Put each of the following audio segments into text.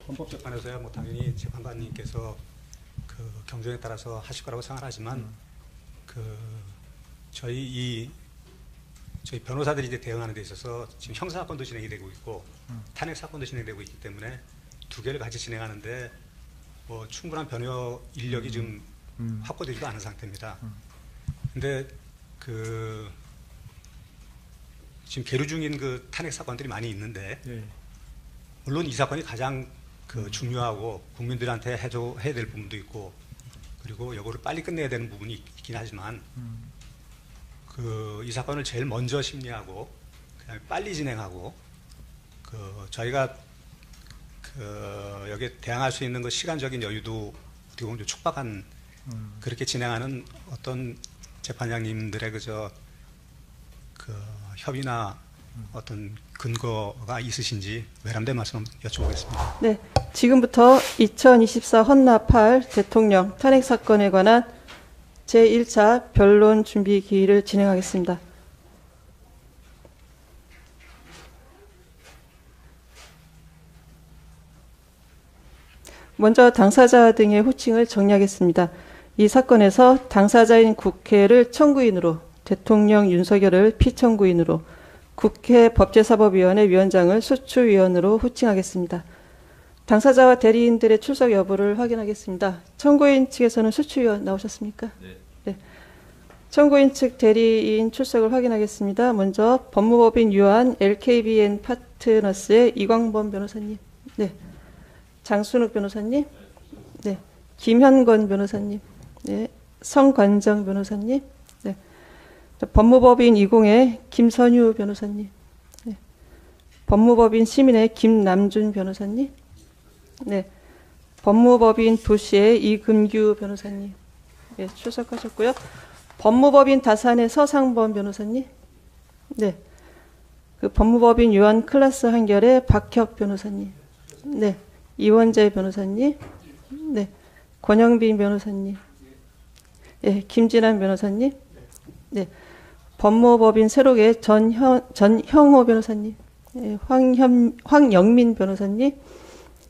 헌법재판에서야 뭐 당연히 재판관님께서 그 경종에 따라서 하실 거라고 생각하지만 저희 변호사들이 이제 대응하는 데 있어서 지금 형사 사건도 진행이 되고 있고 탄핵 사건도 진행되고 있기 때문에 두 개를 같이 진행하는데 뭐 충분한 변호 인력이 지금 확보되지도 않은 상태입니다. 근데 지금 계류 중인 그 탄핵 사건들이 많이 있는데 물론 이 사건이 가장 중요하고 국민들한테 해야 될 부분도 있고 그리고 이거를 빨리 끝내야 되는 부분이 있긴 하지만 이 사건을 제일 먼저 심리하고 그다음에 빨리 진행하고 저희가 여기에 대항할 수 있는 그 시간적인 여유도 어떻게 보면 좀 촉박한 그렇게 진행하는 어떤 재판장님들의 협의나 어떤 근거가 있으신지 외람된 말씀 여쭤보겠습니다. 네, 지금부터 2024 헌납 8 대통령 탄핵 사건에 관한 제1차 변론 준비 기일을 진행하겠습니다. 먼저 당사자 등의 호칭을 정리하겠습니다. 이 사건에서 당사자인 국회를 청구인으로, 대통령 윤석열을 피청구인으로, 국회 법제사법위원회 위원장을 소추위원으로 호칭하겠습니다. 당사자와 대리인들의 출석 여부를 확인하겠습니다. 청구인 측에서는 소추위원 나오셨습니까? 네. 청구인 측 대리인 출석을 확인하겠습니다. 먼저 법무법인 유한 LKBN 파트너스의 이광범 변호사님. 네. 장순욱 변호사님. 네. 김현건 변호사님. 네. 성관정 변호사님. 네. 법무법인 20의 김선유 변호사님. 네. 법무법인 시민의 김남준 변호사님. 네. 법무법인 도시의 이금규 변호사님. 네, 출석하셨고요. 법무법인 다산의 서상범 변호사님. 네. 법무법인 유한 클라스 한결의 박혁 변호사님. 네. 이원재 변호사님. 네. 권영빈 변호사님. 네. 김진환 변호사님. 네. 법무법인 새록의 전형호 변호사님. 네. 황영민 변호사님.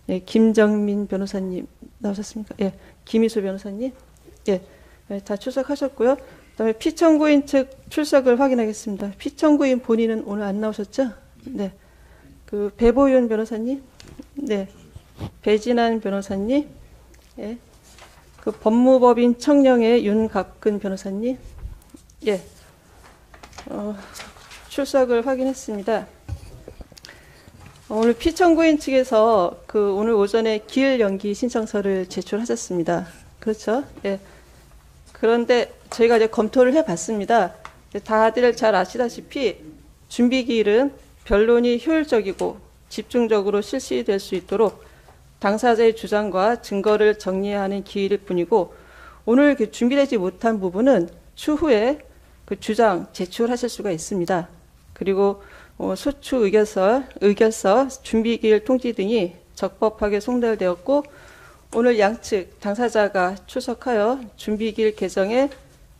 네. 김정민 변호사님 나오셨습니까? 예. 김희수 변호사님. 예. 네, 다 출석하셨고요. 그다음에 피청구인 측 출석을 확인하겠습니다. 피청구인 본인은 오늘 안 나오셨죠? 네. 배보윤 변호사님. 네. 배진환 변호사님. 예. 법무법인 청령의 윤갑근 변호사님. 예. 출석을 확인했습니다. 오늘 피청구인 측에서 오늘 오전에 기일 연기 신청서를 제출하셨습니다. 그렇죠? 예. 그런데 저희가 이제 검토를 해봤습니다. 다들 잘 아시다시피 준비 기일은 변론이 효율적이고 집중적으로 실시될 수 있도록 당사자의 주장과 증거를 정리하는 기일일 뿐이고 오늘 준비되지 못한 부분은 추후에 주장 제출하실 수가 있습니다. 그리고 소추 의결서, 준비기일 통지 등이 적법하게 송달되었고 오늘 양측 당사자가 출석하여 준비기일 개정에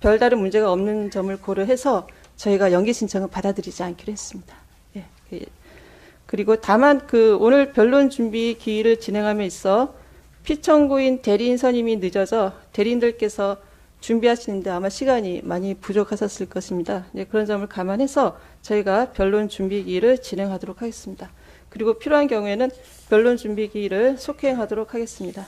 별다른 문제가 없는 점을 고려해서 저희가 연기 신청을 받아들이지 않기로 했습니다. 예. 그리고 다만 오늘 변론 준비 기일을 진행함에 있어 피청구인 대리인 선임이 늦어져 대리인들께서 준비하시는데 아마 시간이 많이 부족하셨을 것입니다. 네, 그런 점을 감안해서 저희가 변론 준비 기일을 진행하도록 하겠습니다. 그리고 필요한 경우에는 변론 준비 기일을 속행하도록 하겠습니다.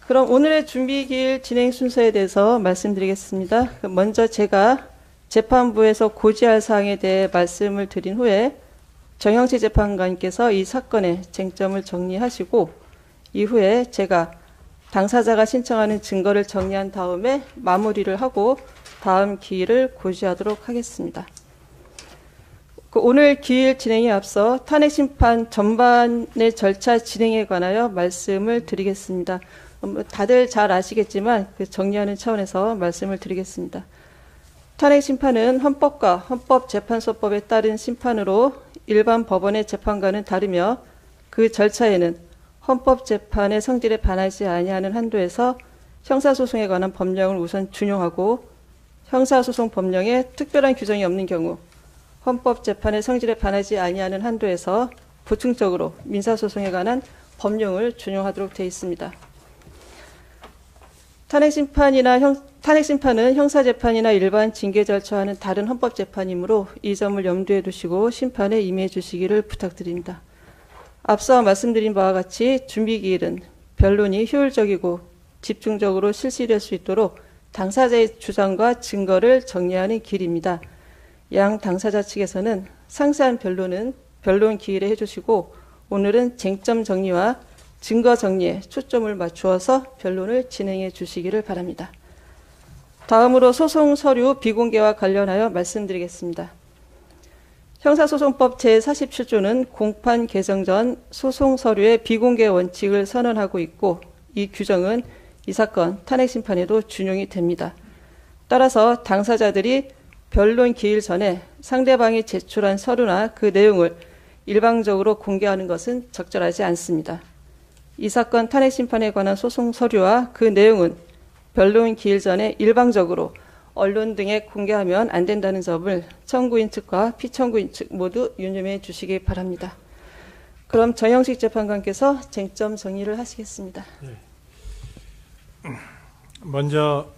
그럼 오늘의 준비 기일 진행 순서에 대해서 말씀드리겠습니다. 먼저 제가 재판부에서 고지할 사항에 대해 말씀을 드린 후에 정영치 재판관께서 이 사건의 쟁점을 정리하시고 이후에 제가 당사자가 신청하는 증거를 정리한 다음에 마무리를 하고 다음 기일을 고지하도록 하겠습니다. 오늘 기일 진행에 앞서 탄핵심판 전반의 절차 진행에 관하여 말씀을 드리겠습니다. 다들 잘 아시겠지만 정리하는 차원에서 말씀을 드리겠습니다. 탄핵심판은 헌법과 헌법재판소법에 따른 심판으로 일반 법원의 재판과는 다르며 그 절차에는 헌법재판의 성질에 반하지 아니하는 한도에서 형사소송에 관한 법령을 우선 준용하고 형사소송 법령에 특별한 규정이 없는 경우 헌법재판의 성질에 반하지 아니하는 한도에서 보충적으로 민사소송에 관한 법령을 준용하도록 되어 있습니다. 탄핵심판은 형사재판이나 일반 징계 절차와는 다른 헌법재판이므로 이 점을 염두에 두시고 심판에 임해 주시기를 부탁드립니다. 앞서 말씀드린 바와 같이 준비기일은 변론이 효율적이고 집중적으로 실시될 수 있도록 당사자의 주장과 증거를 정리하는 길입니다. 양 당사자 측에서는 상세한 변론 기일에 해주시고 오늘은 쟁점 정리와 증거 정리에 초점을 맞추어서 변론을 진행해 주시기를 바랍니다. 다음으로 소송 서류 비공개와 관련하여 말씀드리겠습니다. 형사소송법 제47조는 공판 개정 전 소송 서류의 비공개 원칙을 선언하고 있고 이 규정은 이 사건 탄핵심판에도 준용이 됩니다. 따라서 당사자들이 변론 기일 전에 상대방이 제출한 서류나 그 내용을 일방적으로 공개하는 것은 적절하지 않습니다. 이 사건 탄핵심판에 관한 소송 서류와 그 내용은 변론 기일 전에 일방적으로 언론 등에 공개하면 안 된다는 점을 청구인 측과 피청구인 측 모두 유념해 주시기 바랍니다. 그럼 정영식 재판관께서 쟁점 정리를 하시겠습니다. 먼저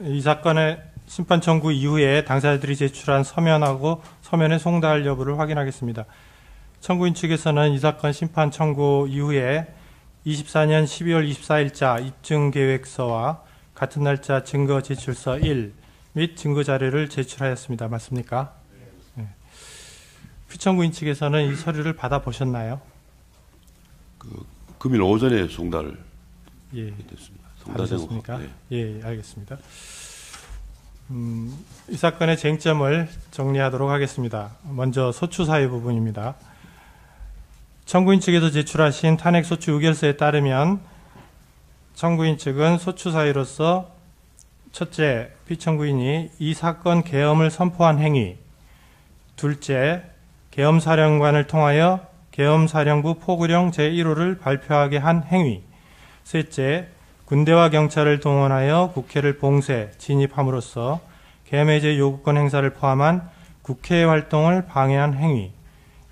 이 사건의 심판 청구 이후에 당사자들이 제출한 서면하고 서면의 송달 여부를 확인하겠습니다. 청구인 측에서는 이 사건 심판 청구 이후에 24년 12월 24일자 입증계획서와 같은 날짜 증거 제출서 1 및 증거 자료를 제출하였습니다. 맞습니까? 네. 피청구인 측에서는 이 서류를 받아보셨나요? 금일 오전에 송달을 예. 됐습니다. 받으셨습니까? 예, 알겠습니다. 이 사건의 쟁점을 정리하도록 하겠습니다. 먼저 소추 사유 부분입니다. 청구인 측에서 제출하신 탄핵 소추 의결서에 따르면 청구인 측은 소추 사유로서 첫째, 피청구인이 이 사건 계엄을 선포한 행위, 둘째, 계엄사령관을 통하여 계엄사령부 포구령 제1호를 발표하게 한 행위, 셋째, 군대와 경찰을 동원하여 국회를 봉쇄, 진입함으로써 계엄해제 요구권 행사를 포함한 국회 활동을 방해한 행위,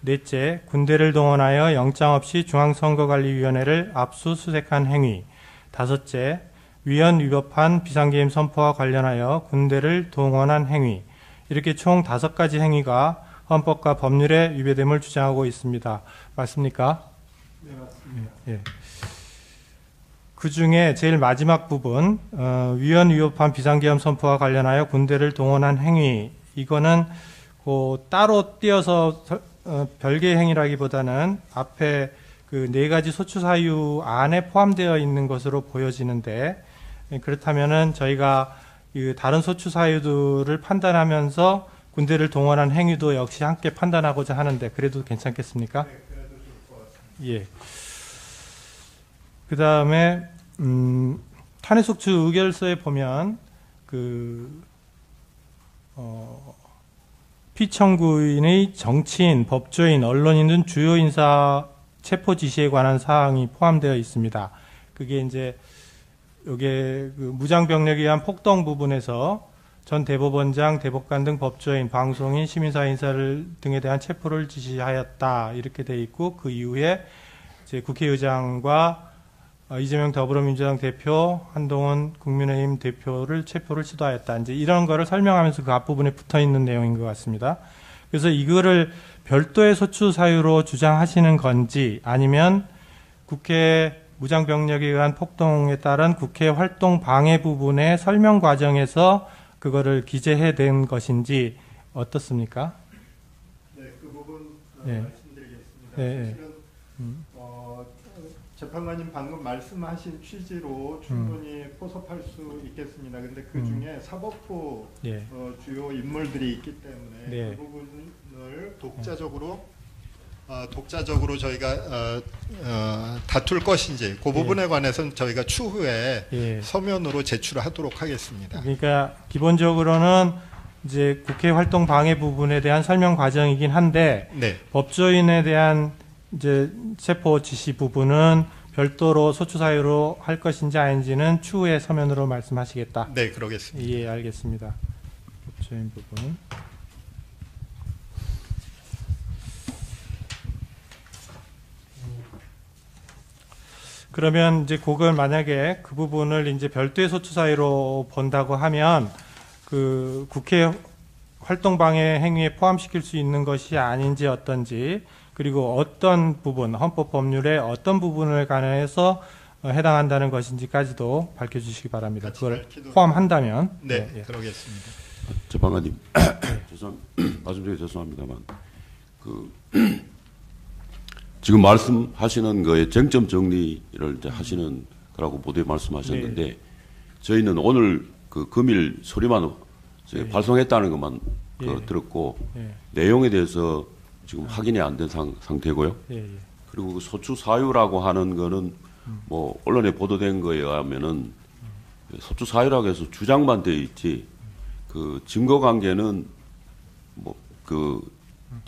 넷째, 군대를 동원하여 영장 없이 중앙선거관리위원회를 압수수색한 행위, 다섯째, 위헌 위법한 비상계엄 선포와 관련하여 군대를 동원한 행위, 이렇게 총 5가지 행위가 헌법과 법률에 위배됨을 주장하고 있습니다. 맞습니까? 네, 맞습니다. 예. 그 중에 제일 마지막 부분, 위헌 위법한 비상계엄 선포와 관련하여 군대를 동원한 행위, 이거는 따로 띄어서 별개의 행위라기보다는 앞에 그 4가지 소추 사유 안에 포함되어 있는 것으로 보여지는데, 그렇다면은 저희가 다른 소추 사유들을 판단하면서 군대를 동원한 행위도 역시 함께 판단하고자 하는데, 그래도 괜찮겠습니까? 네, 그래도 좋을 것 같습니다. 예. 그 다음에 탄핵 소추 의결서에 보면 피청구인의 정치인, 법조인, 언론인 등 주요 인사 체포 지시에 관한 사항이 포함되어 있습니다. 그게 이제 요게 무장병력에 의한 폭동 부분에서 전 대법원장, 대법관 등 법조인, 방송인, 시민사회 인사를 등에 대한 체포를 지시하였다, 이렇게 돼 있고, 그 이후에 이제 국회의장과 이재명 더불어민주당 대표, 한동훈 국민의힘 대표를 체포를 시도하였다, 이제 이런 거를 설명하면서 그 앞부분에 붙어 있는 내용인 것 같습니다. 그래서 이거를 별도의 소추 사유로 주장하시는 건지, 아니면 국회 무장병력에 의한 폭동에 따른 국회 활동 방해 부분의 설명 과정에서 그거를 기재해낸 것인지 어떻습니까? 네, 그 부분 예. 말씀드리겠습니다. 예, 예. 사실은 재판관님 방금 말씀하신 취지로 충분히 포섭할 수 있겠습니다. 근데 그 중에 사법부 예. 주요 인물들이 있기 때문에 네. 그 부분을 독자적으로 저희가 다툴 것인지 그 부분에 관해서는 저희가 추후에 예. 서면으로 제출하도록 하겠습니다. 그러니까 기본적으로는 이제 국회 활동 방해 부분에 대한 설명 과정이긴 한데, 네, 법조인에 대한 이제 체포 지시 부분은 별도로 소추 사유로 할 것인지 아닌지는 추후에 서면으로 말씀하시겠다. 네, 그러겠습니다. 예, 알겠습니다. 법조인 부분. 그러면 이제 그걸 만약에 그 부분을 이제 별도의 소추 사유로 본다고 하면 그 국회 활동 방해 행위에 포함시킬 수 있는 것이 아닌지 어떤지, 그리고 어떤 부분, 헌법 법률의 어떤 부분을 관해서 해당한다는 것인지까지도 밝혀주시기 바랍니다. 그걸 포함한다면. 네, 예. 그러겠습니다. 재판관님, 말씀 중에 죄송합니다만, 지금 말씀하시는 거에 쟁점 정리를 이제 하시는 거라고 모두에 말씀하셨는데, 네. 저희는 오늘 금일 소리만 네. 발송했다는 것만 예. 들었고, 예. 내용에 대해서 지금 확인이 안 된 상태고요. 예. 예. 그리고 그 소추 사유라고 하는 거는 뭐 언론에 보도된 거에 의하면은 소추 사유라고 해서 주장만 돼 있지 그 증거 관계는 뭐 그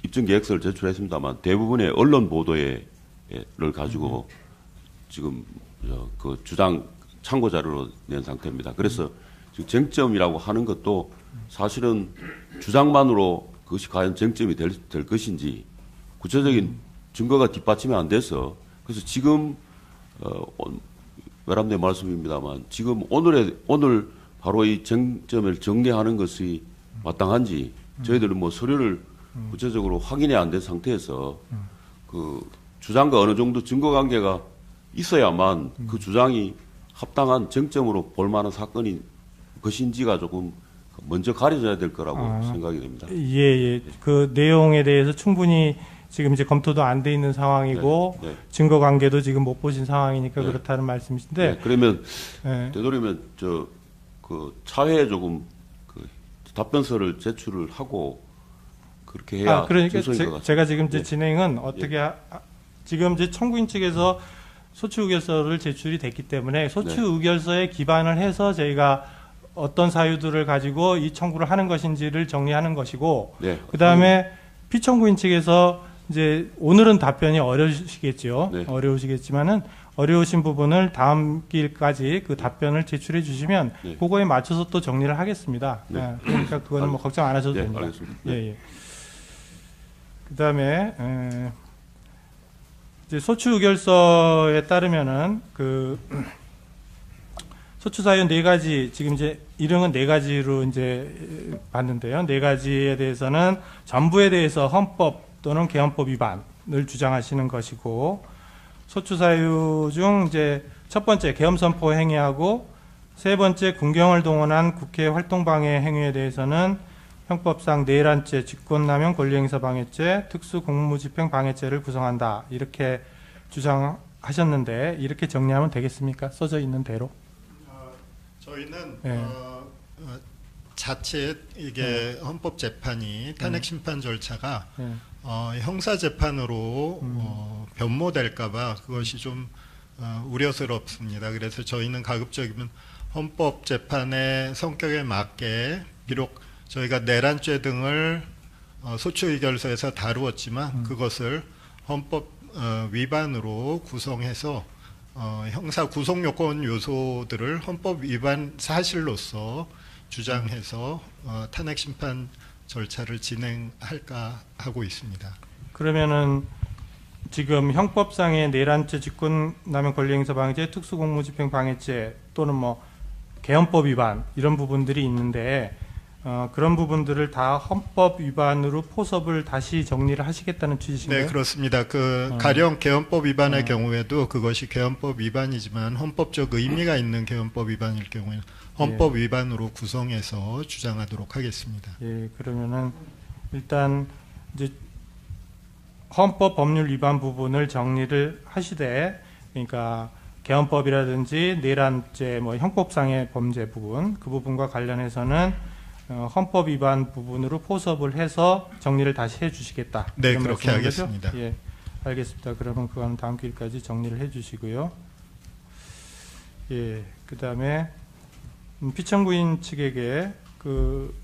입증 계획서를 제출했습니다만 대부분의 언론 보도를 가지고 지금 그 주장 참고 자료로 낸 상태입니다. 그래서 지금 쟁점이라고 하는 것도 사실은 주장만으로 그것이 과연 쟁점이 될 것인지 구체적인 증거가 뒷받침이 안 돼서 그래서 지금 외람된 말씀입니다만 지금 오늘 바로 이 쟁점을 정리하는 것이 마땅한지 저희들은 뭐 서류를 구체적으로 확인이 안 된 상태에서 그 주장과 어느 정도 증거 관계가 있어야만 그 주장이 합당한 쟁점으로 볼 만한 사건이 것인지가 조금 먼저 가려져야 될 거라고 생각이 됩니다. 예, 예. 그 내용에 대해서 충분히 지금 이제 검토도 안 돼 있는 상황이고 네, 네. 증거 관계도 지금 못 보신 상황이니까 네. 그렇다는 말씀이신데. 네, 그러면 예. 되도록이면 그 차회에 조금 그 답변서를 제출을 하고 그렇게 해야 그러니까 정성인 것 같습니다. 제가 지금 이제 네. 진행은 어떻게 지금 이제 청구인 측에서 소추 의결서를 제출이 됐기 때문에 소추 네. 의결서에 기반을 해서 저희가 어떤 사유들을 가지고 이 청구를 하는 것인지를 정리하는 것이고, 네. 그 다음에 피청구인 측에서 이제 오늘은 답변이 어려우시겠죠. 네. 어려우시겠지만은 어려우신 부분을 다음 길까지 그 답변을 제출해 주시면 네. 그거에 맞춰서 또 정리를 하겠습니다. 네. 예, 그러니까 그거는 뭐 걱정 안 하셔도 네, 됩니다. 알겠습니다. 예, 네. 예. 그 다음에 이제 소추 의결서에 따르면은 그 소추 사유 4가지, 지금 이제 일형은 4가지로 이제 봤는데요. 4가지에 대해서는 전부에 대해서 헌법 또는 개헌법 위반을 주장하시는 것이고, 소추 사유 중 이제 첫 번째 계엄 선포 행위하고 세 번째 군경을 동원한 국회 활동 방해 행위에 대해서는 형법상 내란죄, 직권남용 권리행사 방해죄, 특수공무집행 방해죄를 구성한다. 이렇게 주장하셨는데 이렇게 정리하면 되겠습니까? 써져 있는 대로? 저희는 네. 자칫 이게 헌법재판이 탄핵심판 절차가 네. 형사재판으로 변모될까봐 그것이 좀 우려스럽습니다. 그래서 저희는 가급적이면 헌법재판의 성격에 맞게 비록 저희가 내란죄 등을 소추의결서에서 다루었지만 그것을 헌법 위반으로 구성해서 형사 구속요건 요소들을 헌법 위반 사실로서 주장해서 탄핵심판 절차를 진행할까 하고 있습니다. 그러면은 지금 형법상의 내란죄, 직권남용 권리행사 방해죄, 특수공무집행 방해죄 또는 뭐 개헌법 위반 이런 부분들이 있는데 그런 부분들을 다 헌법 위반으로 포섭을 다시 정리를 하시겠다는 취지신가요? 네, 그렇습니다. 가령 개헌법 위반의 경우에도 그것이 개헌법 위반이지만 헌법적 의미가 있는 개헌법 위반일 경우에는 헌법 위반으로 구성해서 주장하도록 하겠습니다. 예, 그러면은 일단 이제 헌법 법률 위반 부분을 정리를 하시되, 그러니까 개헌법이라든지 내란죄, 뭐 형법상의 범죄 부분, 그 부분과 관련해서는 헌법 위반 부분으로 포섭을 해서 정리를 다시 해주시겠다. 네, 이런 그렇게 말씀인 거죠? 하겠습니다. 예, 알겠습니다. 그러면 그건 다음 기일까지 정리를 해주시고요. 예, 그 다음에 피청구인 측에게 그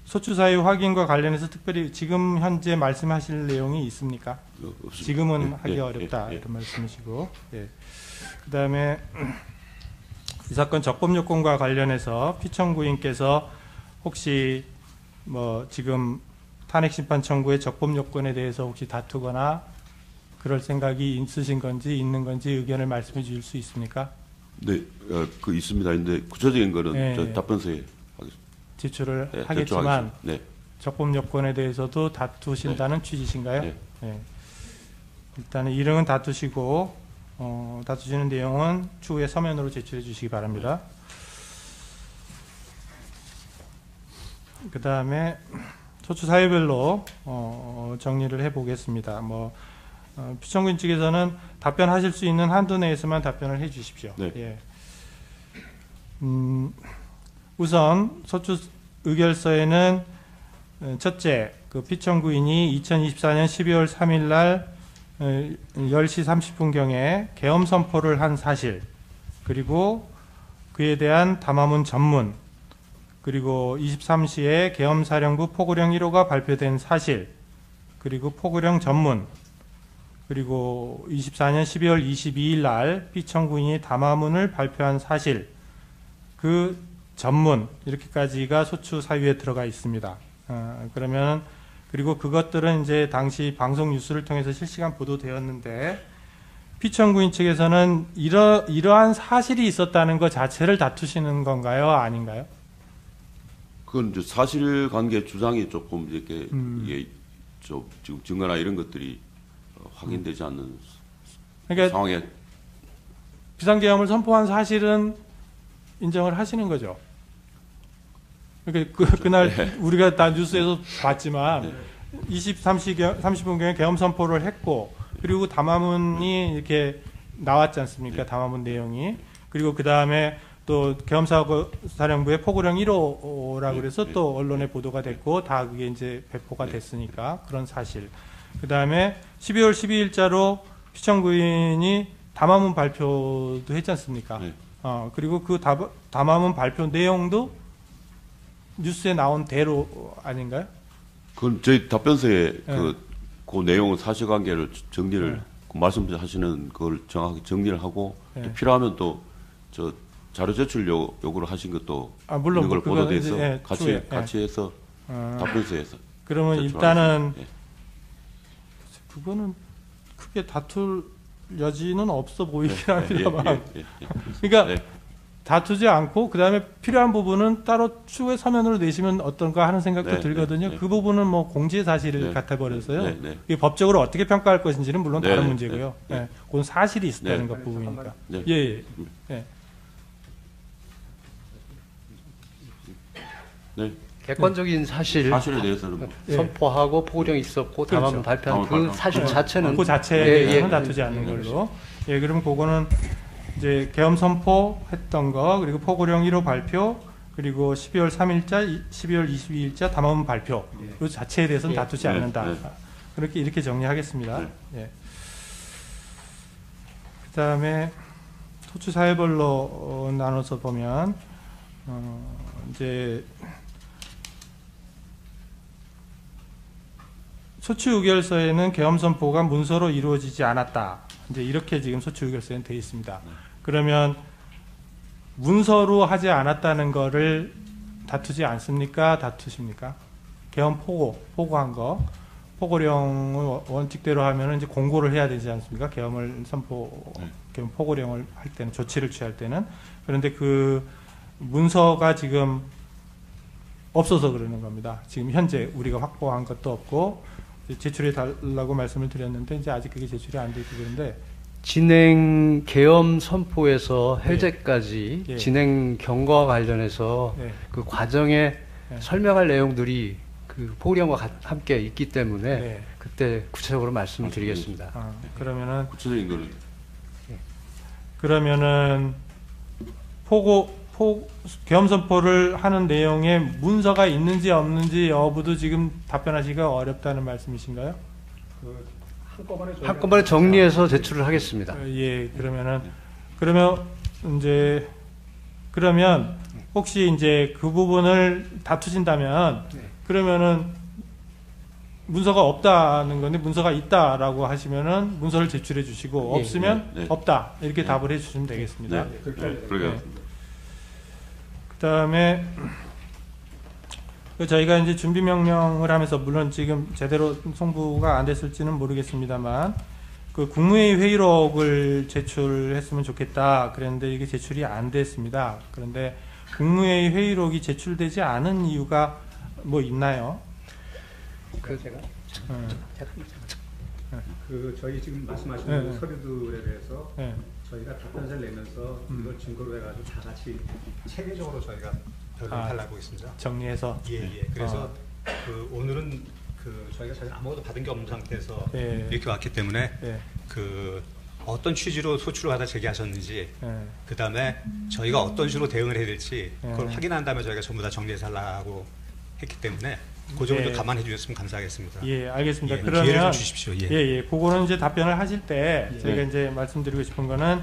소추 사유 확인과 관련해서 특별히 지금 현재 말씀하실 내용이 있습니까? 없습니다. 지금은 예, 하기 예, 어렵다 예, 예. 이런 말씀이시고, 예. 그 다음에 이 사건 적법 요건과 관련해서 피청구인께서 혹시 뭐 지금 탄핵 심판 청구의 적법 요건에 대해서 혹시 다투거나 그럴 생각이 있으신 건지 있는 건지 의견을 말씀해 주실 수 있습니까? 네, 그 있습니다. 근데 구체적인 거는 네, 저 네. 답변서에 하겠습니다. 제출을 네, 하겠지만 제출하겠습니다. 네. 적법 요건에 대해서도 다투신다는 취지신가요? 네. 네. 일단은 이름은 다투시고 다투시는 내용은 추후에 서면으로 제출해 주시기 바랍니다. 그 다음에 소추 사유별로 정리를 해보겠습니다. 피청구인 측에서는 답변하실 수 있는 한도 내에서만 답변을 해 주십시오. 네. 예. 우선 소추 의결서에는 첫째, 그 피청구인이 2024년 12월 3일 날 10시 30분경에 계엄 선포를 한 사실, 그리고 그에 대한 담화문 전문, 그리고 23시에 계엄사령부 포고령 1호가 발표된 사실, 그리고 포고령 전문, 그리고 24년 12월 22일 날 피청구인이 담화문을 발표한 사실, 그 전문, 이렇게까지가 소추 사유에 들어가 있습니다. 그러면 그리고 그것들은 이제 당시 방송 뉴스를 통해서 실시간 보도되었는데, 피청구인 측에서는 이러한 사실이 있었다는 것 자체를 다투시는 건가요, 아닌가요? 그건 이제 사실관계 주장이 조금 이렇게 이게 좀 지금 증거나 이런 것들이 확인되지 않는 그러니까 상황에 비상계엄을 선포한 사실은 인정을 하시는 거죠. 그러니까 그날 네. 우리가 다 뉴스에서 봤지만 네. 30분경에 계엄 선포를 했고, 그리고 담화문이 이렇게 나왔지 않습니까? 네. 담화문 내용이. 그리고 그 다음에 또 계엄사령부의 포고령 1호라고 네. 그래서 네. 또 언론에 보도가 됐고, 다 그게 이제 배포가 네. 됐으니까 그런 사실. 그 다음에 12월 12일자로 피청구인이 담화문 발표도 했지 않습니까? 네. 그리고 그 담화문 발표 내용도 뉴스에 나온 대로 아닌가요? 그건 저희 답변서에 네. 그 내용은 사실관계를 정리를 말씀하시는 그걸 정확하게 정리를 하고 네. 또 필요하면 또 저 자료 제출 요구를 하신 것도 물론 있는 걸 그거는 보도돼서 이제, 같이 해서 답변서에서 그러면 제출하겠습니다. 일단은 예. 그거는 크게 다툴 여지는 없어 보이긴 예, 합니다만. 예. 그러니까 네. 다투지 않고 그 다음에 필요한 부분은 따로 추후에 서면으로 내시면 어떤가 하는 생각도 네, 들거든요. 네. 그 부분은 뭐 공지의 사실을 네. 같아 버려서요. 네, 네. 이게 법적으로 어떻게 평가할 것인지는 물론 네, 다른 네, 문제고요. 네, 네. 예, 그건 사실이 있었다는 네. 것 부분이니까. 네. 예. 네. 객관적인 사실 사실에 대해서는 뭐 예. 선포하고 포고령이 있었고 그렇죠. 담화문 발표한 담화문 그 발표. 사실 자체는 그 자체에 예, 대해서는 예. 다투지 않는 걸로. 예, 그럼 그거는 이제 계엄 선포했던 거, 그리고 포고령 1호 발표, 그리고 12월 3일자, 12월 22일자 담화문 발표, 그 자체에 대해서는 예. 다투지 네, 않는다. 네. 이렇게 정리하겠습니다. 네. 예. 그다음에 소추 사회별로 나눠서 보면 이제 소추 의결서에는 계엄 선포가 문서로 이루어지지 않았다. 이제 이렇게 지금 소추 의결서에는 되어 있습니다. 그러면 문서로 하지 않았다는 거를 다투지 않습니까? 다투십니까? 계엄 포고한 거. 포고령을 원칙대로 하면은 이제 공고를 해야 되지 않습니까? 계엄을 계엄 포고령을 할 때는, 조치를 취할 때는. 그런데 그 문서가 지금 없어서 그러는 겁니다. 지금 현재 우리가 확보한 것도 없고, 제출해 달라고 말씀을 드렸는데, 이제 아직 그게 제출이 안 돼 있고 그런데, 진행 계엄 선포에서 해제까지 예. 진행 경과와 관련해서 네. 그 과정에 네. 설명할 내용들이 그 포고령과 함께 있기 때문에 네. 그때 구체적으로 말씀을 드리겠습니다. 그러면은 구체적인 거는 계엄 선포를 하는 내용에 문서가 있는지 없는지 여부도 지금 답변하시기가 어렵다는 말씀이신가요? 한꺼번에 정리해서 제출을 하겠습니다. 예, 그러면 혹시 이제 그 부분을 다투신다면 그러면은 문서가 없다는 건데 문서가 있다라고 하시면은 문서를 제출해 주시고 예. 없으면 네, 네. 없다 이렇게 네. 답을 해 주시면 되겠습니다. 네. 그렇게 하겠습니다. 그다음에 저희가 이제 준비 명령을 하면서 물론 지금 제대로 송부가 안 됐을지는 모르겠습니다만 그 국무회의 회의록을 제출했으면 좋겠다 그랬는데 이게 제출이 안 됐습니다. 그런데 국무회의 회의록이 제출되지 않은 이유가 뭐 있나요? 제가 음. 그 저희 지금 말씀하시는 네. 서류들에 대해서 네. 저희가 답변서를 내면서 이걸 증거로 해가지고 다 같이 체계적으로 저희가 변호를 하려고 있습니다. 정리해서. 예. 그래서 그 오늘은 그 저희가 사실 아무것도 받은 게 없는 상태에서 예. 이렇게 왔기 때문에 예. 그 어떤 취지로 소추를 하다 제기하셨는지 예. 그 다음에 저희가 어떤 식으로 대응을 해야 될지 그걸 예. 확인한 다음에 저희가 전부 다 정리해서 하려고 했기 때문에 그 점을 좀 예. 감안해 주셨으면 감사하겠습니다. 예, 알겠습니다. 예, 기회를 좀 그러면 주십시오. 예. 예. 그거는 이제 답변을 하실 때 저희가 이제 말씀드리고 싶은 거는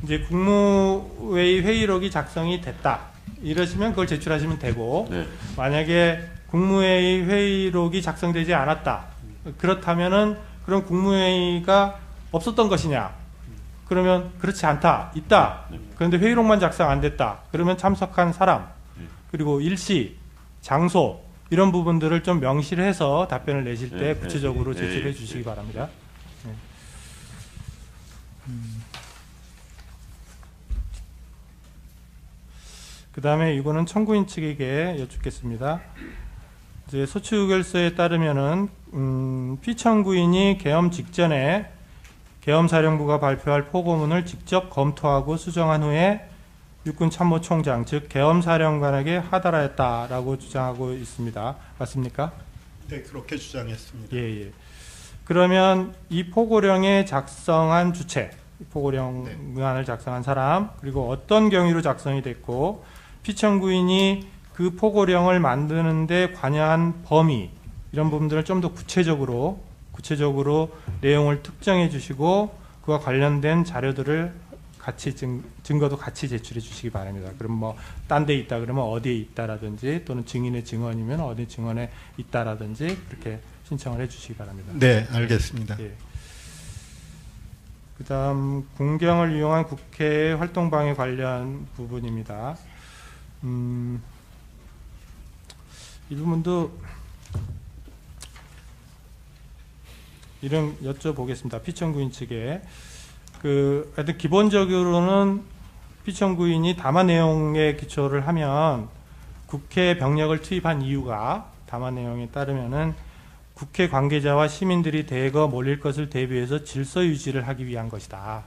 이제 국무회의 회의록이 작성이 됐다. 이러시면 그걸 제출하시면 되고 네. 만약에 국무회의 회의록이 작성되지 않았다. 그렇다면은 그럼 국무회의가 없었던 것이냐? 그러면 그렇지 않다. 있다. 그런데 회의록만 작성 안 됐다. 그러면 참석한 사람 그리고 일시, 장소 이런 부분들을 좀 명시를 해서 답변을 내실 때 구체적으로 제출해 주시기 바랍니다. 네. 그 다음에 이거는 청구인 측에게 여쭙겠습니다. 이제 소추의결서에 따르면은 피청구인이 계엄 직전에 계엄사령부가 발표할 포고문을 직접 검토하고 수정한 후에 육군참모총장 즉 계엄사령관에게 하달하였다라고 주장하고 있습니다. 맞습니까? 네, 그렇게 주장했습니다. 예. 그러면 이 포고령에 작성한 주체, 포고령안을 작성한 사람, 그리고 어떤 경위로 작성이 됐고 피청구인이 그 포고령을 만드는데 관여한 범위 이런 부분들을 좀 더 구체적으로 내용을 특정해 주시고 그와 관련된 자료들을 같이 증거도 같이 제출해 주시기 바랍니다. 그럼 뭐 딴 데 있다 그러면 어디에 있다라든지 또는 증인의 증언이면 어디 증언에 있다라든지 그렇게 신청을 해 주시기 바랍니다. 네, 알겠습니다. 예. 그다음 공경을 이용한 국회 활동 방해 관련 부분입니다. 이 부분도 이런 여쭤보겠습니다. 피청구인 측에 하여튼 기본적으로는 피청구인이 담화 내용에 기초를 하면 국회 병력을 투입한 이유가 담화 내용에 따르면은 국회 관계자와 시민들이 대거 몰릴 것을 대비해서 질서 유지를 하기 위한 것이다.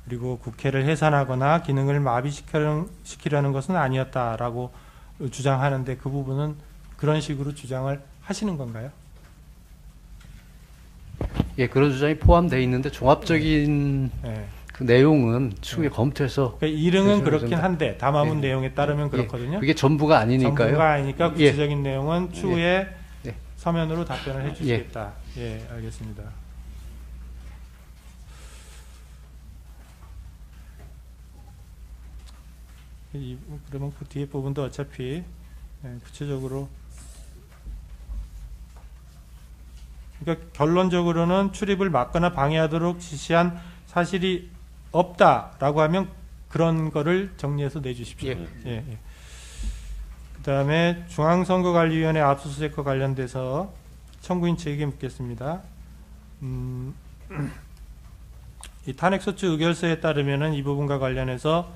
그리고 국회를 해산하거나 기능을 마비시키려는 것은 아니었다라고 주장하는데 그 부분은 그런 식으로 주장을 하시는 건가요? 예, 그런 주장이 포함되어 있는데 종합적인 네. 그 내용은 추후에 검토해서 그러니까 일응은 네, 그렇긴 좀- 한데 담화문 예. 내용에 따르면 그렇거든요. 예, 그게 전부가 아니니까요. 전부가 아니니까 예. 구체적인 내용은 추후에 예. 서면으로 답변을 해주시겠다. 예, 알겠습니다. 그러면 그 뒤에 부분도 어차피 구체적으로 그러니까 결론적으로는 출입을 막거나 방해하도록 지시한 사실이 없다라고 하면 그런 거를 정리해서 내주십시오. 예. 그 다음에 중앙선거관리위원회 압수수색과 관련돼서 청구인 측에게 묻겠습니다. 이 탄핵소추 의결서에 따르면은 이 부분과 관련해서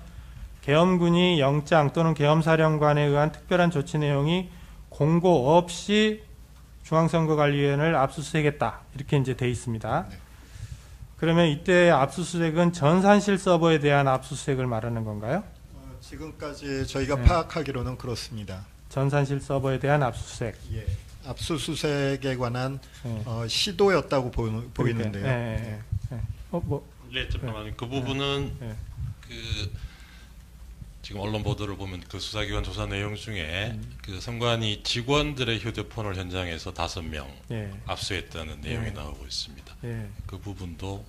계엄군이 영장 또는 계엄사령관에 의한 특별한 조치 내용이 공고 없이 중앙선거관리위원회를 압수수색했다 이렇게 이제 돼 있습니다. 네. 그러면 이때 압수수색은 전산실 서버에 대한 압수수색을 말하는 건가요? 지금까지 저희가 네. 파악하기로는 그렇습니다. 전산실 서버에 대한 압수수색. 예. 압수수색에 관한 예. 시도였다고 보이는데요. 예. 네, 잠깐만요. 그 부분은 네. 그 지금 언론 보도를 보면 그 수사기관 조사 내용 중에 그 선관위 직원들의 휴대폰을 현장에서 5명 예. 압수했다는 내용이 나오고 있습니다. 예. 그 부분도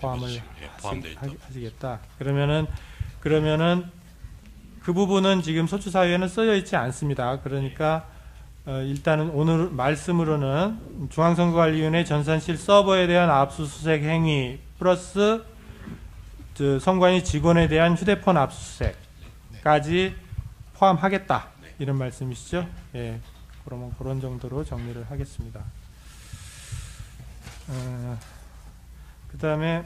포함을 살펴보시고 포함되어 있다. 하시겠다. 그러면은 그 부분은 지금 소추사유에는 쓰여 있지 않습니다. 그러니까 일단은 오늘 말씀으로는 중앙선거관리위원회 전산실 서버에 대한 압수수색 행위 플러스 선관위 직원에 대한 휴대폰 압수수색까지 포함하겠다 이런 말씀이시죠? 예. 그러면 그런 정도로 정리를 하겠습니다. 그다음에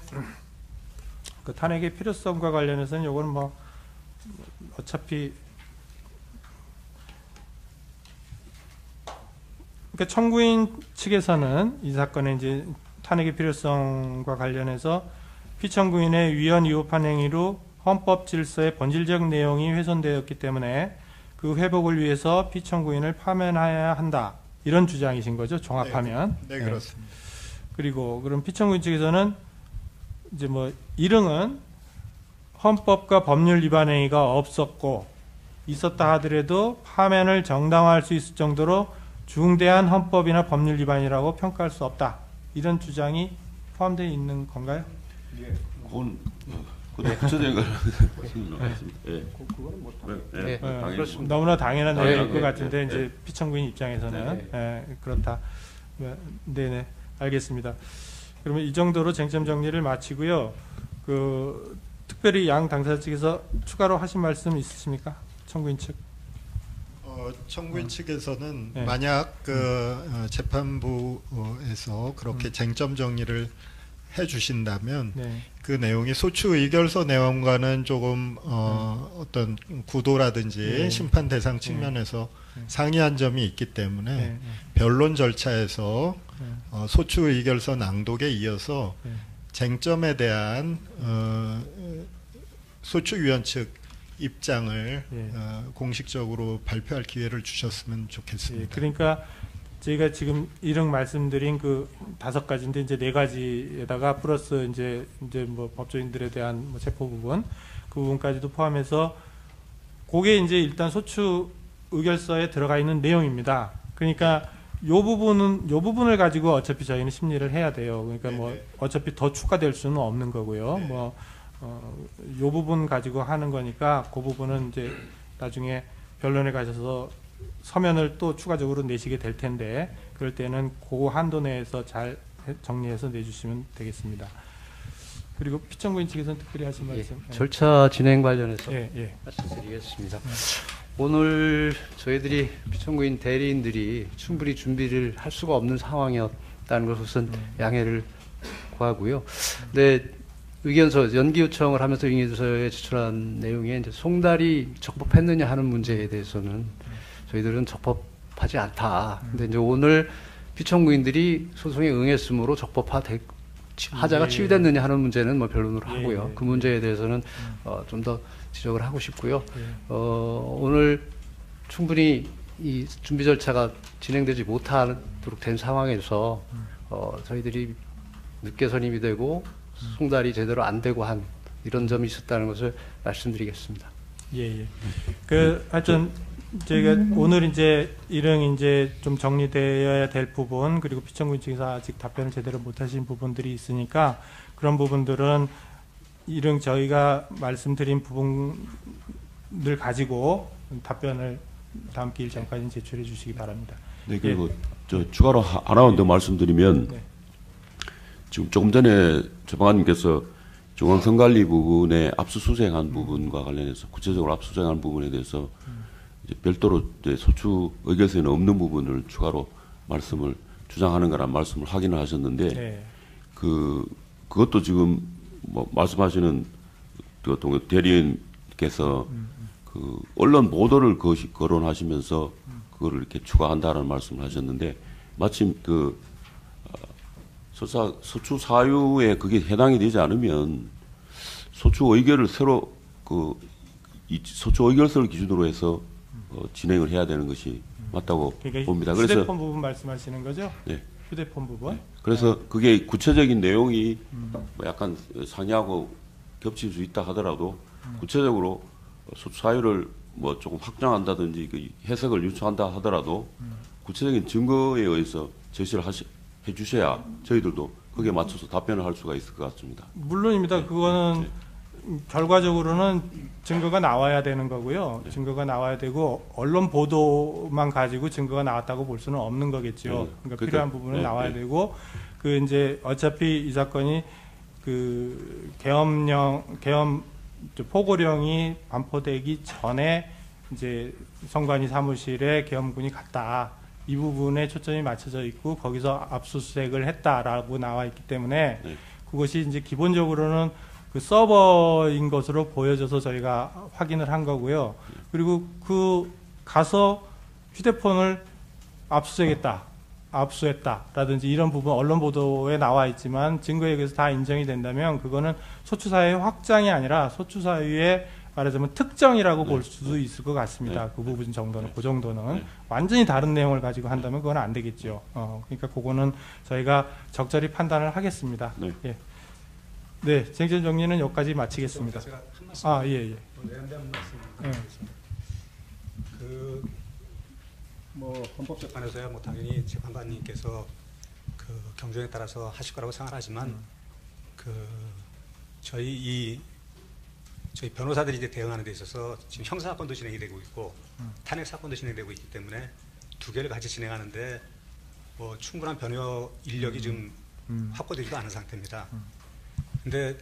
그 탄핵의 필요성과 관련해서는 요거는 뭐 어차피 그러니까 청구인 측에서는 이 사건의 이제 탄핵의 필요성과 관련해서 피청구인의 위헌 위법한 행위로 헌법 질서의 본질적 내용이 훼손되었기 때문에 그 회복을 위해서 피청구인을 파면해야 한다. 이런 주장이신 거죠. 종합하면. 네, 그렇습니다. 그리고 그럼 피청구인 측에서는 이제 뭐 일흥은 헌법과 법률 위반 행위가 없었고 있었다 하더라도 파면을 정당화할 수 있을 정도로 중대한 헌법이나 법률 위반이라고 평가할 수 없다. 이런 주장이 포함되어 있는 건가요? 그건 구체적인 걸 말씀드리겠습니다. 예. 그거는 뭐 네, 당연히 그렇습니다. 너무나 당연한 네, 내용일 것 네, 같은데 네, 이제 네. 피청구인 입장에서는 그렇다. 네네, 알겠습니다. 그러면 이 정도로 쟁점 정리를 마치고요. 그 특별히 양 당사자 측에서 추가로 하신 말씀 있으십니까? 청구인 측. 청구인 측에서는 네. 만약 재판부에서 그렇게 쟁점 정리를 해주신다면 네. 그 내용이 소추 의결서 내용과는 조금 어떤 구도라든지 네. 심판 대상 측면에서 상이한 점이 있기 때문에 네. 변론 절차에서 소추 의결서 낭독에 이어서 네. 쟁점에 대한 소추위원 측 입장을 예. 공식적으로 발표할 기회를 주셨으면 예, 좋겠습니다. 그러니까 저희가 지금 이런 말씀드린 그 5가지인데 이제 4가지에다가 플러스 이제 뭐 법조인들에 대한 뭐 체포 부분 그 부분까지도 포함해서 그게 이제 일단 소추 의결서에 들어가 있는 내용입니다. 그러니까 요 부분을 가지고 어차피 저희는 심리를 해야 돼요. 그러니까 뭐 네네. 어차피 더 추가될 수는 없는 거고요. 네. 요 부분 가지고 하는 거니까 그 부분은 이제 나중에 변론에 가셔서 서면을 또 추가적으로 내시게 될 텐데 그럴 때는 그 한도 내에서 잘 정리해서 내주시면 되겠습니다. 그리고 피청구인 측에서는 특별히 하신 말씀. 절차 진행 관련해서 예. 말씀드리겠습니다. 오늘 저희들이 피청구인 대리인들이 충분히 준비를 할 수가 없는 상황이었다는 것을 우선 양해를 구하고요. 근데 의견서 연기 요청을 하면서 의견서에 제출한 내용에 이제 송달이 적법했느냐 하는 문제에 대해서는 저희들은 적법하지 않다. 근데 이제 오늘 피청구인들이 소송에 응했으므로 하자가 치유됐느냐 하는 문제는 뭐 변론으로 하고요. 그 문제에 대해서는 좀 더 지적을 하고 싶고요. 오늘 충분히 이 준비 절차가 진행되지 못하도록 된 상황에서 저희들이 늦게 선임이 되고 송달이 제대로 안 되고 한 이런 점이 있었다는 것을 말씀드리겠습니다. 예. 하여튼 저희가 오늘 이제 일흥 이제 좀 정리되어야 될 부분 그리고 피청구인 측에서 아직 답변을 제대로 못하신 부분들이 있으니까 그런 부분들은 일흥 저희가 말씀드린 부분을 가지고 답변을 다음 기일 전까지 제출해 주시기 바랍니다. 네, 그리고 저 추가로 하나만 더 말씀드리면 네. 지금 조금 전에 재판관님께서 중앙선관리 부분에 압수수색한 부분과 관련해서 구체적으로 압수수색한 부분에 대해서 이제 별도로 이제 소추 의결서에는 없는 부분을 추가로 말씀을 주장하는 거란 말씀을 확인을 하셨는데 네. 그것도 지금 뭐 말씀하시는 그 대리인께서 그 언론 보도를 거론하시면서 그거를 이렇게 추가한다는 말씀을 하셨는데 마침 소추 사유에 그게 해당이 되지 않으면 소추 의결을 새로 이 소추 의결서를 기준으로 해서 진행을 해야 되는 것이 맞다고 그러니까 봅니다. 휴대폰 부분 말씀하시는 거죠? 네. 휴대폰 부분. 그래서 그게 구체적인 내용이 뭐 약간 상이하고 겹칠 수 있다 하더라도 구체적으로 소추 사유를 뭐 조금 확정한다든지 그 해석을 유추한다 하더라도 구체적인 증거에 의해서 제시를 해 주셔야 저희들도 거기에 맞춰서 답변을 할 수가 있을 것 같습니다. 물론입니다. 그거는 결과적으로는 증거가 나와야 되는 거고요. 증거가 나와야 되고 언론 보도만 가지고 증거가 나왔다고 볼 수는 없는 거겠죠. 그러니까 필요한 부분은 나와야 되고 그 이제 어차피 이 사건이 그 계엄 포고령이 반포되기 전에 이제 선관위 사무실에 계엄군이 갔다. 이 부분에 초점이 맞춰져 있고 거기서 압수수색을 했다라고 나와 있기 때문에 그것이 이제 기본적으로는 그 서버인 것으로 보여져서 저희가 확인을 한 거고요. 그리고 그 가서 휴대폰을 압수했다라든지 이런 부분 언론 보도에 나와 있지만 증거에 의해서 다 인정이 된다면 그거는 소추사유의 확장이 아니라 소추사유의 말하자면 특정이라고 볼 수도 있을 것 같습니다. 그 부분 정도는, 그 정도는 완전히 다른 내용을 가지고 한다면 그건 안 되겠죠. 그러니까 그거는 저희가 적절히 판단을 하겠습니다. 네. 예. 네, 쟁점 정리는 여기까지 마치겠습니다. 제가 한 말씀 예. 외람된 말씀 드리겠습니다. 뭐 헌법재판에서야 뭐 당연히 재판관님께서 그 경종에 따라서 하실 거라고 생각하지만 저희 변호사들이 이제 대응하는 데 있어서 지금 형사 사건도 진행이 되고 있고 탄핵 사건도 진행되고 있기 때문에 두 개를 같이 진행하는데 뭐 충분한 변호 인력이 좀 확보되지도 않은 상태입니다. 근데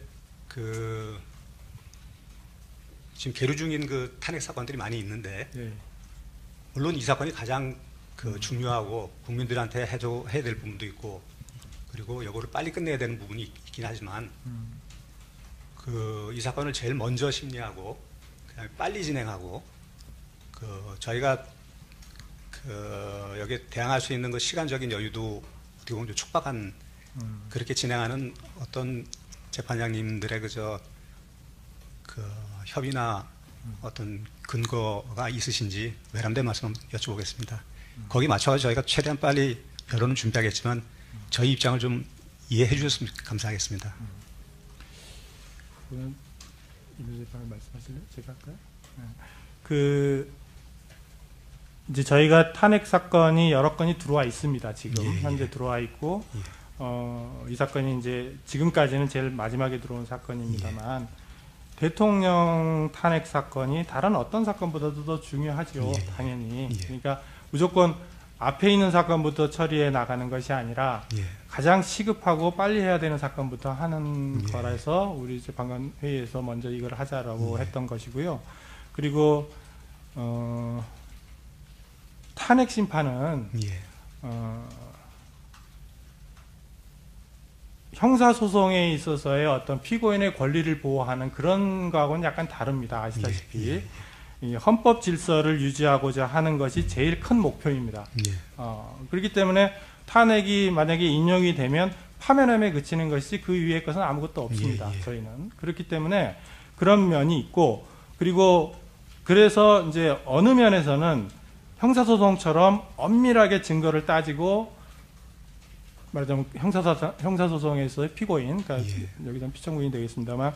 지금 계류 중인 그 탄핵 사건들이 많이 있는데 예. 물론 이 사건이 가장 중요하고 국민들한테 해야 될 부분도 있고 그리고 이거를 빨리 끝내야 되는 부분이 있긴 하지만 이 사건을 제일 먼저 심리하고 그다음에 빨리 진행하고 저희가 여기에 대항할 수 있는 그 시간적인 여유도 어떻게 보면 좀 촉박한 그렇게 진행하는 어떤 재판장님들의 협의나 어떤 근거가 있으신지 외람된 말씀 여쭤보겠습니다. 거기 맞춰서 저희가 최대한 빨리 변론을 준비하겠지만 저희 입장을 좀 이해해 주셨으면 감사하겠습니다. 그건 임 재판을 말씀하실래요? 제가 할까요? 이제 저희가 탄핵 사건이 여러 건이 들어와 있습니다. 지금 현재 들어와 있고 이 사건이 이제 지금까지는 제일 마지막에 들어온 사건입니다만 대통령 탄핵 사건이 다른 어떤 사건보다도 더 중요하죠. 당연히. 그러니까 무조건 앞에 있는 사건부터 처리해 나가는 것이 아니라 가장 시급하고 빨리 해야 되는 사건부터 하는 거라서 우리 재판관 회의에서 먼저 이걸 하자라고 했던 것이고요. 그리고 탄핵 심판은 형사소송에 있어서의 어떤 피고인의 권리를 보호하는 그런 거하고는 약간 다릅니다. 아시다시피. 이 헌법 질서를 유지하고자 하는 것이 제일 큰 목표입니다. 그렇기 때문에 탄핵이 만약에 인용이 되면 파면함에 그치는 것이 그 위에 것은 아무것도 없습니다. 저희는. 그렇기 때문에 그런 면이 있고 그리고 그래서 이제 어느 면에서는 형사소송처럼 엄밀하게 증거를 따지고 말하자면 형사소송에서의 피고인, 그러니까 여기서는 피청구인이 되겠습니다만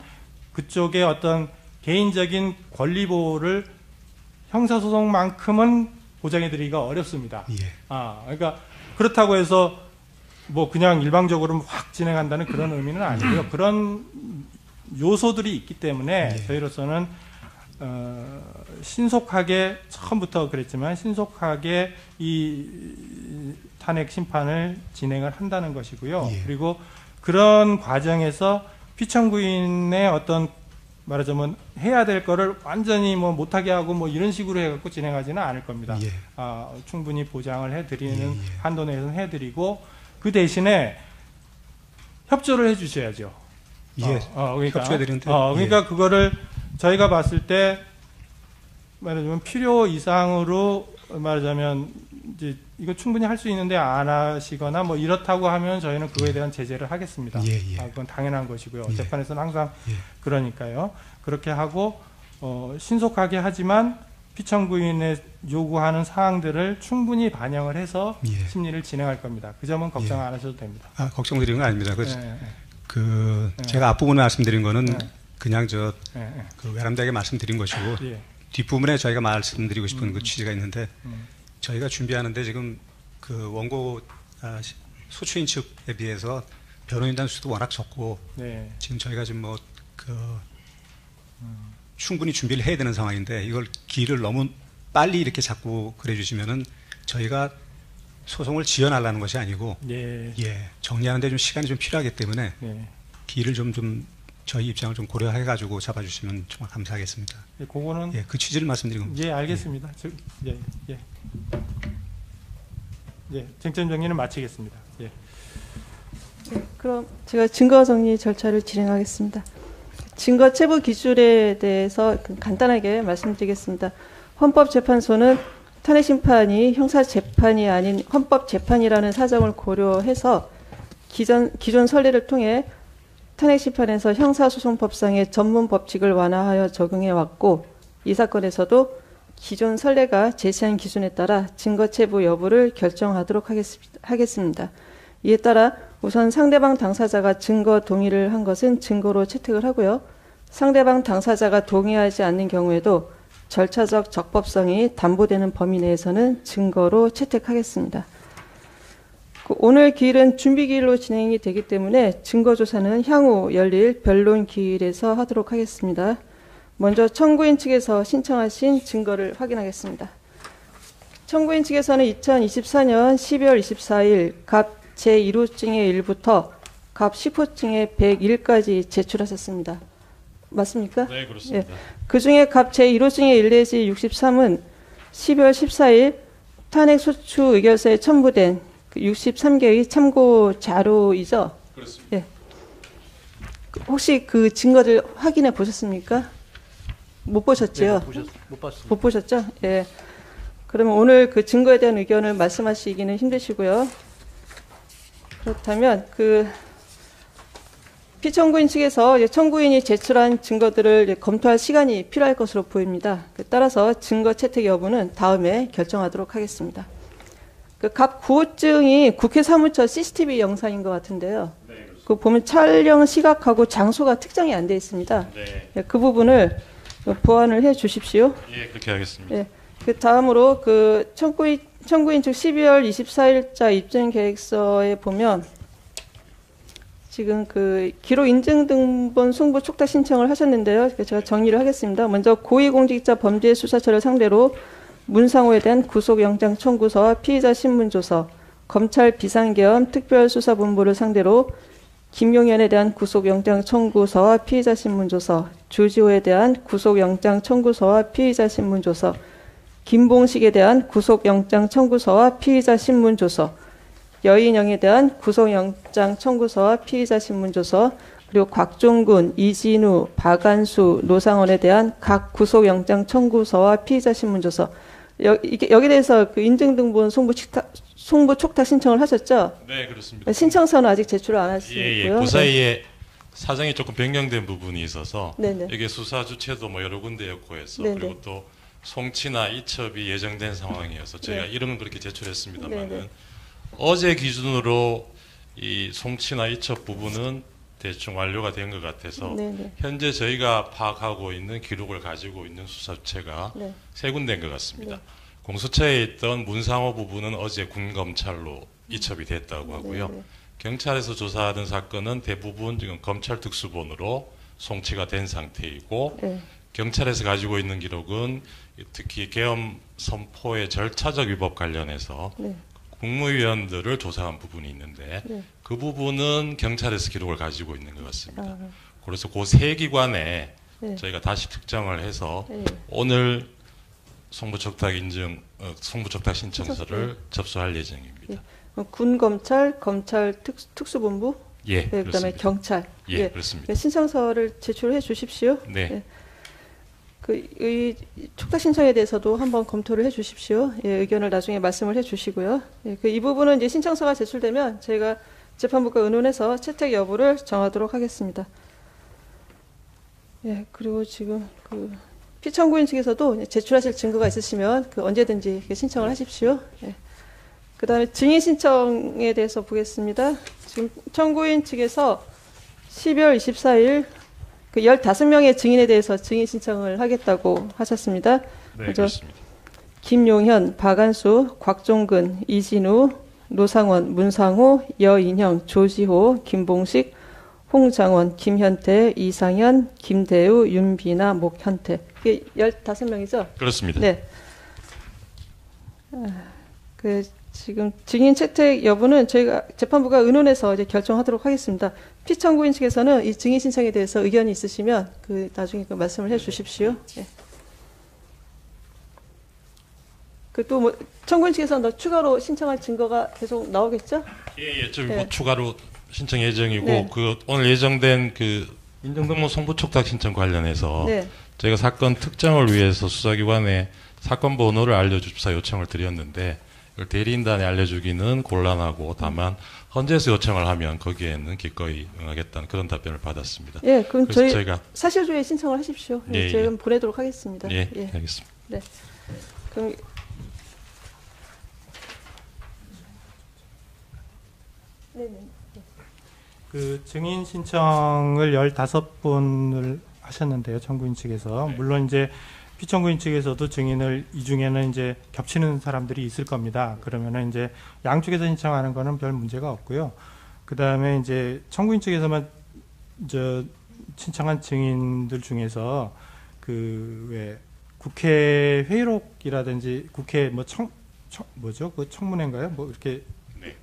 그쪽에 어떤 개인적인 권리 보호를 형사소송만큼은 보장해드리기가 어렵습니다. 그러니까 그렇다고 해서 뭐 그냥 일방적으로 확 진행한다는 그런 의미는 아니고요. 그런 요소들이 있기 때문에 저희로서는 신속하게 처음부터 그랬지만 신속하게 이 탄핵 심판을 진행을 한다는 것이고요. 그리고 그런 과정에서 피청구인의 어떤 말하자면 해야 될 거를 완전히 뭐 못하게 하고 뭐 이런 식으로 해갖고 진행하지는 않을 겁니다. 충분히 보장을 해드리는 한도 내에서는 해드리고 그 대신에 협조를 해주셔야죠. 그러니까, 협조해드리는데. 그러니까 그거를 저희가 봤을 때 말하자면 필요 이상으로 말하자면 이제 이거 충분히 할 수 있는데 안 하시거나 뭐 이렇다고 하면 저희는 그거에 대한 제재를 하겠습니다. 그건 당연한 것이고요. 재판에서는 항상 그러니까요. 그렇게 하고 신속하게 하지만 피청구인의 요구하는 사항들을 충분히 반영을 해서 심리를 진행할 겁니다. 그 점은 걱정 안 하셔도 됩니다. 걱정드리는 건 아닙니다. 제가 앞부분에 말씀드린 거는 그냥 그 외람되게 말씀드린 것이고 뒷부분에 저희가 말씀드리고 싶은 그 취지가 있는데 저희가 준비하는데 지금 그 원고 소추인 측에 비해서 변호인단 수도 워낙 적고 지금 저희가 지금 충분히 준비를 해야 되는 상황인데 이걸 기일을 너무 빨리 이렇게 자꾸 그래 주시면은 저희가 소송을 지연하려는 것이 아니고 정리하는데 좀 시간이 좀 필요하기 때문에 기일을 좀 저희 입장을 좀 고려해 가지고 잡아주시면 정말 감사하겠습니다. 그거는 그 취지를 말씀드린 겁니다. 알겠습니다. 쟁점 정리는 마치겠습니다. 그럼 제가 증거 정리 절차를 진행하겠습니다. 증거 체부 기준에 대해서 간단하게 말씀드리겠습니다. 헌법재판소는 탄핵 심판이 형사 재판이 아닌 헌법 재판이라는 사정을 고려해서 기존 선례를 통해 탄핵 심판에서 형사소송법상의 전문 법칙을 완화하여 적용해 왔고, 이 사건에서도 기존 선례가 제시한 기준에 따라 증거 체부 여부를 결정하도록 하겠습니다. 이에 따라 우선 상대방 당사자가 증거 동의를 한 것은 증거로 채택을 하고요. 상대방 당사자가 동의하지 않는 경우에도 절차적 적법성이 담보되는 범위 내에서는 증거로 채택하겠습니다. 오늘 기일은 준비 기일로 진행이 되기 때문에 증거조사는 향후 열릴 변론 기일에서 하도록 하겠습니다. 먼저 청구인 측에서 신청하신 증거를 확인하겠습니다. 청구인 측에서는 2024년 12월 24일 갑 제1호증의 1부터 갑 10호증의 101까지 제출하셨습니다. 맞습니까? 네, 그렇습니다. 예. 그중에 갑 제1호증의 1 내지 63은 12월 14일 탄핵소추 의결서에 첨부된 63개의 참고 자료이죠? 그렇습니다. 예. 혹시 그 증거를 확인해 보셨습니까? 못 보셨죠? 네, 못 봤습니다. 못 보셨죠? 예. 그러면 오늘 그 증거에 대한 의견을 말씀하시기는 힘드시고요. 그렇다면 피청구인 측에서 청구인이 제출한 증거들을 검토할 시간이 필요할 것으로 보입니다. 따라서 증거 채택 여부는 다음에 결정하도록 하겠습니다. 갑 9호증이 국회 사무처 CCTV 영상인 것 같은데요. 네, 그 보면 촬영 시각하고 장소가 특정이 안 되어 있습니다. 네. 예, 그 부분을 보완을 해 주십시오. 예, 그렇게 하겠습니다. 예. 그 다음으로 청구인 측 12월 24일자 입증 계획서에 보면 지금 기록 인증 등본 송부 촉탁 신청을 하셨는데요. 제가 정리를 하겠습니다. 먼저 고위공직자 범죄 수사처를 상대로 문상호에 대한 구속영장 청구서와 피의자 신문조서, 검찰 비상계엄 특별수사본부를 상대로 김용현에 대한 구속영장 청구서와 피의자 신문조서, 주지호에 대한 구속영장 청구서와 피의자 신문조서, 김봉식에 대한 구속영장 청구서와 피의자 신문조서, 여인영에 대한 구속영장 청구서와 피의자 신문조서, 그리고 곽종군, 이진우, 박안수, 노상원에 대한 각 구속영장 청구서와 피의자 신문조서, 여기에 대해서 인증등본 송부 촉탁 신청을 하셨죠? 네, 그렇습니다. 신청서는 아직 제출을 안 하시고요. 예, 그 사이에 사정이 조금 변경된 부분이 있어서 네네. 이게 수사 주체도 여러 군데였고 해서 네네. 그리고 또 송치나 이첩이 예정된 상황이어서 저희가 네. 이름은 그렇게 제출했습니다만은 네네. 어제 기준으로 이 송치나 이첩 부분은 대충 완료가 된 것 같아서 네네. 현재 저희가 파악하고 있는 기록을 가지고 있는 수사 주체가 네. 세 군데인 것 같습니다. 공수처에 있던 문상호 부분은 어제 군검찰로 이첩이 됐다고 하고요. 네네. 경찰에서 조사하던 사건은 대부분 지금 검찰 특수본으로 송치가 된 상태이고 네. 경찰에서 가지고 있는 기록은 특히 계엄 선포의 절차적 위법 관련해서 네. 국무위원들을 조사한 부분이 있는데 네. 그 부분은 경찰에서 기록을 가지고 있는 것 같습니다. 아, 그래서 그 세 기관에 네. 저희가 다시 특정을 해서 네. 오늘 송부촉탁 신청서를 접수할 예정입니다. 군 검찰, 검찰 특수본부, 예, 네, 그다음에 그렇습니다. 경찰. 예, 그렇습니다. 신청서를 제출해 주십시오. 네. 이 촉탁 신청에 대해서도 한번 검토를 해 주십시오. 예, 의견을 나중에 말씀을 해 주시고요. 예, 이 부분은 이제 신청서가 제출되면 저희가 재판부가 의논해서 채택 여부를 정하도록 하겠습니다. 예, 그리고 지금 피청구인 측에서도 제출하실 증거가 있으시면 언제든지 신청을 하십시오. 예. 그다음에 증인 신청에 대해서 보겠습니다. 지금 청구인 측에서 12월 24일 15명의 증인에 대해서 증인 신청을 하겠다고 하셨습니다. 네, 먼저 그렇습니다. 김용현, 박안수, 곽종근, 이진우, 노상원, 문상호, 여인형, 조지호, 김봉식, 홍장원, 김현태, 이상현, 김대우, 윤비나, 목현태. 이게 15명이죠? 그렇습니다. 네. 지금 증인 채택 여부는 저희가 재판부가 의논해서 이제 결정하도록 하겠습니다. 피청구인 측에서는 이 증인 신청에 대해서 의견이 있으시면 나중에 말씀을 해 주십시오. 예. 청구인 측에서 추가로 신청할 증거가 계속 나오겠죠? 예, 좀 네. 추가로 신청 예정이고 네. 그 오늘 예정된 그 인정등록 송부촉탁 신청 관련해서 네. 저희가 사건 특정을 위해서 수사기관에 사건 번호를 알려주십사 요청을 드렸는데 이걸 대리인단에 알려주기는 곤란하고 다만 헌재에서 요청을 하면 거기에는 기꺼이 응하겠다는 그런 답변을 받았습니다. 예, 그럼 그래서 저희 저희가 사실조회 신청을 하십시오. 예, 저희가 예. 보내도록 하겠습니다. 예, 예. 알겠습니다. 네. 그럼 네네. 그 증인 신청을 15분을 하셨는데요, 청구인 측에서. 물론 이제 피청구인 측에서도 증인을 이 중에는 이제 겹치는 사람들이 있을 겁니다. 그러면은 이제 양쪽에서 신청하는 거는 별 문제가 없고요. 그 다음에 이제 청구인 측에서만 신청한 증인들 중에서 그 왜 국회 회의록이라든지 국회 뭐 뭐죠? 그 청문회인가요? 뭐 이렇게 네.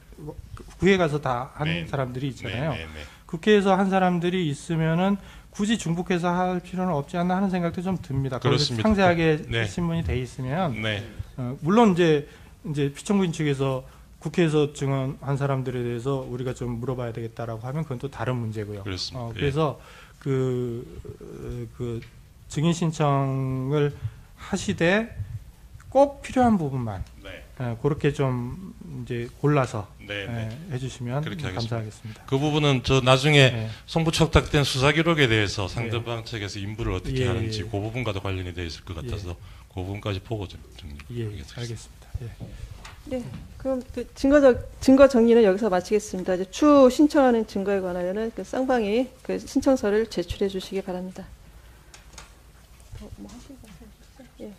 국회에 가서 다 한 네. 사람들이 있잖아요. 네, 네, 네. 국회에서 한 사람들이 있으면은 굳이 중복해서 할 필요는 없지 않나 하는 생각도 좀 듭니다. 그렇습니다. 상세하게 네. 신문이 돼 있으면 네. 물론 이제 피청구인 측에서 국회에서 증언한 사람들에 대해서 우리가 좀 물어봐야 되겠다라고 하면 그건 또 다른 문제고요. 그렇습니다. 예. 그래서 그 증인 신청을 하시되 꼭 필요한 부분만 네. 그렇게 좀 이제 골라서 네, 네. 해주시면 그렇게 하겠습니다. 감사하겠습니다. 그 부분은 저 나중에 네. 송부촉탁된 수사 기록에 대해서 상대방 측에서 인부를 어떻게 예, 하는지 예. 그 부분과도 관련이 되어 있을 것 같아서 그 부분까지 보고 좀 예, 정리하겠습니다. 알겠습니다. 예. 네. 그럼 그 증거 정리는 여기서 마치겠습니다. 이제 추후 신청하는 증거에 관하여는 그 쌍방이 그 신청서를 제출해 주시기 바랍니다. 뭐 하시는 거 없으시죠? 예.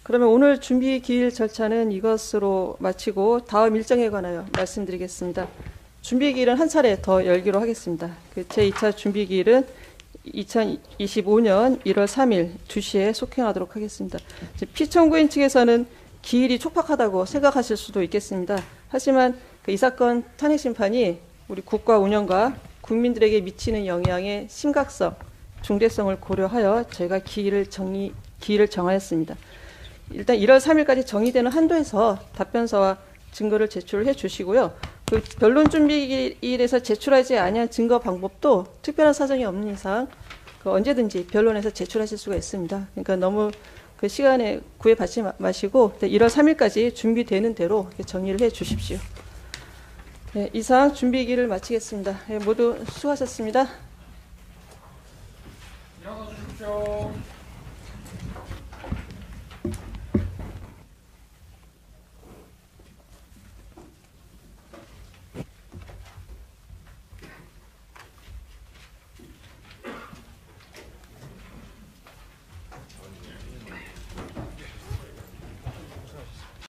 그러면 오늘 준비 기일 절차는 이것으로 마치고 다음 일정에 관하여 말씀드리겠습니다. 준비 기일은 한 차례 더 열기로 하겠습니다. 그 제2차 준비 기일은 2025년 1월 3일 2시에 속행하도록 하겠습니다. 피청구인 측에서는 기일이 촉박하다고 생각하실 수도 있겠습니다. 하지만 이 사건 탄핵 심판이 우리 국가 운영과 국민들에게 미치는 영향의 심각성, 중대성을 고려하여 저희가 기일을 정하였습니다. 일단 1월 3일까지 정의되는 한도에서 답변서와 증거를 제출해 주시고요. 그 변론 준비기일에서 제출하지 아니한 증거 방법도 특별한 사정이 없는 이상 언제든지 변론에서 제출하실 수가 있습니다. 그러니까 너무 그 시간에 구애받지 마시고 1월 3일까지 준비되는 대로 정리를 해 주십시오. 네, 이상 준비기일을 마치겠습니다. 네, 모두 수고하셨습니다. 일어나 주십시오.